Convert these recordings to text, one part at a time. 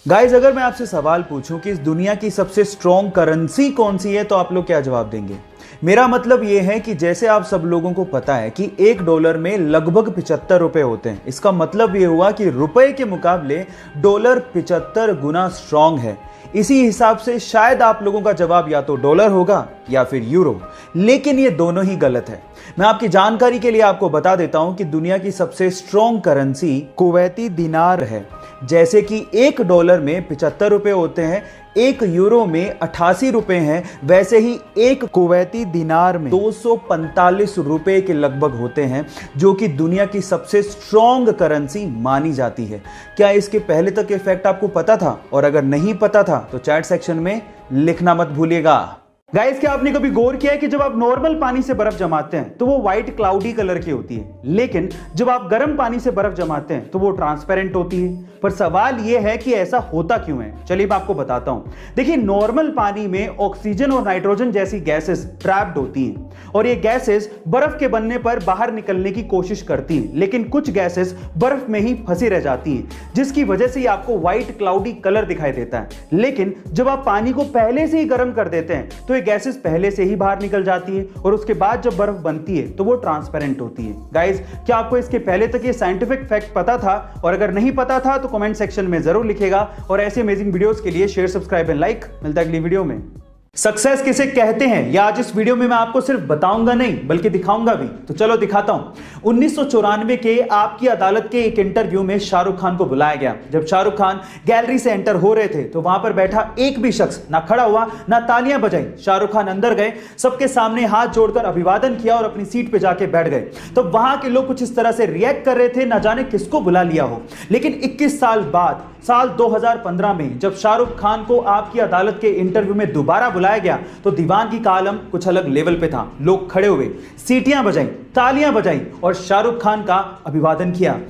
Guys अगर मैं आपसे सवाल पूछूं कि इस दुनिया की सबसे स्ट्रॉन्ग करेंसी कौन सी है तो आप लोग क्या जवाब देंगे। मेरा मतलब यह है कि जैसे आप सब लोगों को पता है कि $1 में लगभग 75 रुपए होते हैं। इसका मतलब यह हुआ कि रुपए के मुकाबले डॉलर 75 गुना स्ट्रॉन्ग है। इसी हिसाब से शायद आप लोगों का जवाब या तो डॉलर होगा या फिर यूरो, लेकिन ये दोनों ही गलत है। मैं आपकी जानकारी के लिए आपको बता देता हूं कि दुनिया की सबसे स्ट्रॉन्ग करेंसी कुवैती दिनार है। जैसे कि $1 में 75 रुपए होते हैं, 1 यूरो में 88 रुपए हैं, वैसे ही 1 कुवैती दिनार में 245 रुपए के लगभग होते हैं, जो कि दुनिया की सबसे स्ट्रॉन्ग करेंसी मानी जाती है। क्या इसके पहले तक ये फैक्ट आपको पता था? और अगर नहीं पता था तो चैट सेक्शन में लिखना मत भूलिएगा। गाइस, क्या आपने कभी गौर किया है कि जब आप नॉर्मल पानी से बर्फ जमाते हैं तो वो व्हाइट क्लाउडी कलर की होती है, लेकिन जब आप गर्म पानी से बर्फ जमाते हैं तो वो ट्रांसपेरेंट होती है। पर सवाल ये है कि ऐसा होता क्यों है? चलिए मैं आपको बताता हूं। देखिए, नॉर्मल पानी में ऑक्सीजन और नाइट्रोजन जैसी गैसेस ट्रैप्ड होती हैं और ये गैसेस बर्फ के बनने पर बाहर निकलने की कोशिश करती हैं, लेकिन कुछ गैसेस बर्फ में ही फंसी रह जाती हैं, जिसकी वजह से आपको व्हाइट क्लाउडी कलर दिखाई देता है। लेकिन जब आप पानी को पहले से ही गर्म कर देते हैं तो ये गैसेस पहले से ही बाहर निकल जाती है और उसके बाद जब बर्फ बनती है तो वो ट्रांसपेरेंट होती है। गाइस, क्या आपको इसके पहले तक ये साइंटिफिक फैक्ट पता था? और अगर नहीं पता था तो कमेंट सेक्शन में जरूर लिखेगा। और ऐसे अमेजिंग वीडियोस के लिए शेयर, सब्सक्राइब एंड लाइक। मिलता है अगली वीडियो में। सक्सेस किसे कहते हैं या आज इस वीडियो में मैं आपको सिर्फ बताऊंगा नहीं बल्कि दिखाऊंगा भी। तो चलो दिखाता हूं। 1994 के आपकी अदालत के एक इंटरव्यू में शाहरुख खान को बुलाया गया। जब शाहरुख खान गैलरी से एंटर हो रहे थे तो वहां पर बैठा एक भी शख्स ना खड़ा हुआ ना तालियां बजाई। शाहरुख खान अंदर गए, सबके सामने हाथ जोड़कर अभिवादन किया और अपनी सीट पे जाके बैठ गए। तो वहां के लोग कुछ इस तरह से रिएक्ट कर रहे थे, ना जाने किसको बुला लिया हो। लेकिन 21 साल बाद साल 2015 में जब शाहरुख खान को आपकी अदालत के इंटरव्यू में दोबारा बुलाया गया तो दीवानगी का आलम कुछ अलग लेवल पे था। लोग खड़े हुए, सीटियां बजाई, तालियां बजाई और शाहरुख खान का अभिवादन किया।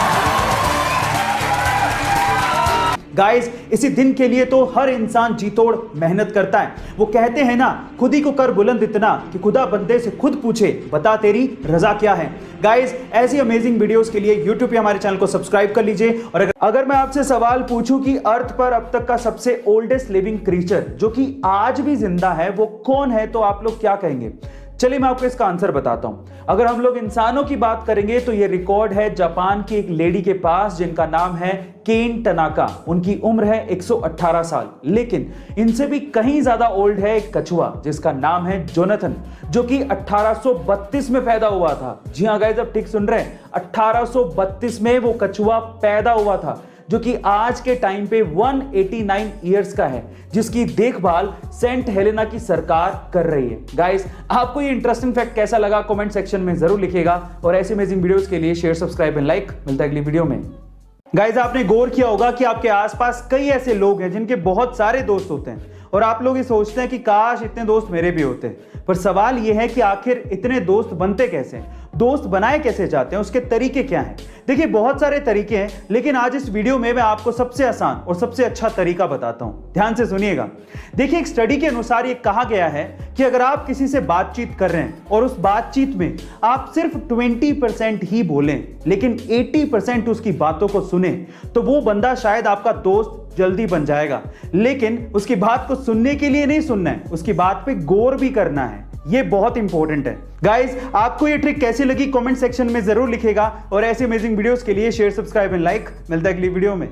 गाइस, इसी दिन के लिए तो हर इंसान जी तोड़ मेहनत करता है। वो कहते हैं ना, खुद ही को कर बुलंद इतना कि खुदा बंदे से खुद पूछे बता तेरी रजा क्या है। गाइस, ऐसी अमेजिंग वीडियोस के लिए यूट्यूब पे हमारे चैनल को सब्सक्राइब कर लीजिए। और अगर मैं आपसे सवाल पूछूं कि अर्थ पर अब तक का सबसे ओल्डेस्ट लिविंग क्रीचर जो कि आज भी जिंदा है वो कौन है, तो आप लोग क्या कहेंगे? चलिए मैं आपको इसका आंसर बताता हूं। अगर हम लोग इंसानों की बात करेंगे तो ये रिकॉर्ड है जापान की एक लेडी के पास जिनका नाम है केन टनाका। उनकी उम्र है 118 साल। लेकिन इनसे भी कहीं ज्यादा ओल्ड है एक कछुआ जिसका नाम है जोनाथन, जो कि 1832 में पैदा हुआ था। जी हाँ गाइस, आप ठीक सुन रहे हैं, 1832 में वो कछुआ पैदा हुआ था, जो कि आज के टाइम पे 189 इयर्स का है, जिसकी देखभाल सेंट हेलेना की सरकार कर रही है। गाइस, आपको ये इंटरेस्टिंग फैक्ट कैसा लगा कमेंट सेक्शन में जरूर लिखिएगा। और ऐसे अमेजिंग वीडियोस के लिए शेयर, सब्सक्राइब एंड लाइक। मिलता है अगली वीडियो में। गाइस, आपने गौर किया होगा कि आपके आसपास कई ऐसे लोग हैं जिनके बहुत सारे दोस्त होते हैं और आप लोग ये सोचते हैं कि काश इतने दोस्त मेरे भी होते। पर सवाल यह है कि आखिर इतने दोस्त बनते कैसे हैं? दोस्त बनाए कैसे जाते हैं? उसके तरीके क्या हैं? देखिए, बहुत सारे तरीके हैं, लेकिन आज इस वीडियो में मैं आपको सबसे आसान और सबसे अच्छा तरीका बताता हूं। ध्यान से सुनिएगा। देखिए, एक स्टडी के अनुसार ये कहा गया है कि अगर आप किसी से बातचीत कर रहे हैं और उस बातचीत में आप सिर्फ 20% ही बोलें लेकिन 80% उसकी बातों को सुने, तो वो बंदा शायद आपका दोस्त जल्दी बन जाएगा। लेकिन उसकी बात को सुनने के लिए नहीं सुनना है, उसकी बात पे गौर भी करना है। ये बहुत इंपॉर्टेंट है। गाइस, आपको ये ट्रिक कैसी लगी कमेंट सेक्शन में जरूर लिखेगा। और ऐसे अमेजिंग वीडियोस के लिए शेयर, सब्सक्राइब एंड लाइक। मिलता है अगली वीडियो में।